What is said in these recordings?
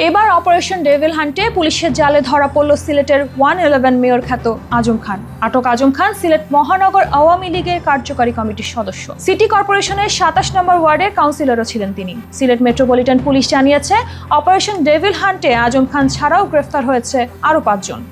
এবার operation devil হান্টে পুলিশের জালে ধরা পড়ল সিলেটের 111 মেয়র খ্যাত আজম খান। আটক আজম খান সিলেট মহানগর আওয়ামী লীগের কার্যকারী কমিটির সদস্য। সিটি কর্পোরেশনের 27 নম্বর ওয়ার্ডের কাউন্সিলরও ছিলেন তিনি। সিলেট মেট্রোপলিটন পুলিশ জানিয়েছে, অপারেশন ডেভিল হান্টে আজম খান ছাড়াও গ্রেফতার হয়েছে আরও 5 জন।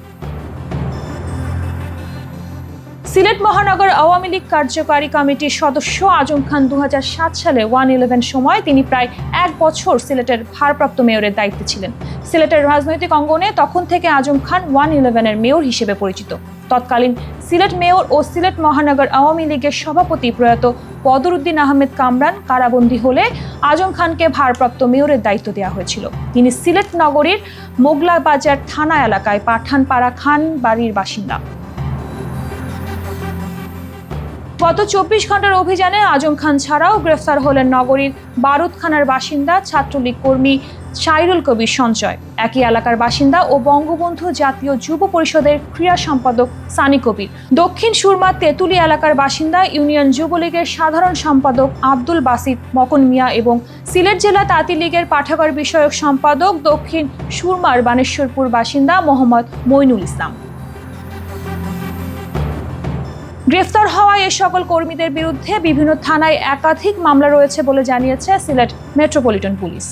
সিলেট মহানগর আওয়ামী লীগ কার্যকারী কমিটির সদস্য আজম খান 2007 সালে 111 সময় তিনি প্রায় 1 বছর সিলেটের ভারপ্রাপ্ত মেয়রের দায়িত্বে ছিলেন। সিলেটের রাজনৈতিক অঙ্গনে তখন থেকে আজম খান 111-এর মেয়র হিসেবে পরিচিত। তৎকালীন সিলেট মেয়র ও সিলেট মহানগর আওয়ামী লীগের সভাপতি প্রয়াত বদরুদ্দিন আহমেদ কামরান কারাবন্দী হলে আজম খানকে ভারপ্রাপ্ত মেয়রের দায়িত্ব দেওয়া হয়েছিল। তিনি সিলেট নগরীর মোগলা বাজার থানা এলাকায় পাঠানপাড়া খান বাড়ির বাসিন্দা। গত 24 ঘন্টার অভিযানে আজম খান ছাড়াও গ্রেফতার হলেন নগরীর বারুদখানার বাসিন্দা ছাত্রলীগ কর্মী সাইরুল কবির সঞ্চয়, একই এলাকার বাসিন্দা ও বঙ্গবন্ধু জাতীয় যুব পরিষদের ক্রীড়া সম্পাদক সানি কবির, দক্ষিণ সুরমা তেঁতুলি এলাকার বাসিন্দা ইউনিয়ন যুবলীগের সাধারণ সম্পাদক আব্দুল বাসিত মকন মিয়া এবং সিলেট জেলা তাঁতি লীগের পাঠাগার বিষয়ক সম্পাদক দক্ষিণ সুরমার বানেশ্বরপুর বাসিন্দা মোহাম্মদ মইনুল ইসলাম। গ্রেফতার হওয়া এ সকল কর্মীদের বিরুদ্ধে বিভিন্ন থানায় একাধিক মামলা রয়েছে বলে জানিয়েছে সিলেট মেট্রোপলিটন পুলিশ।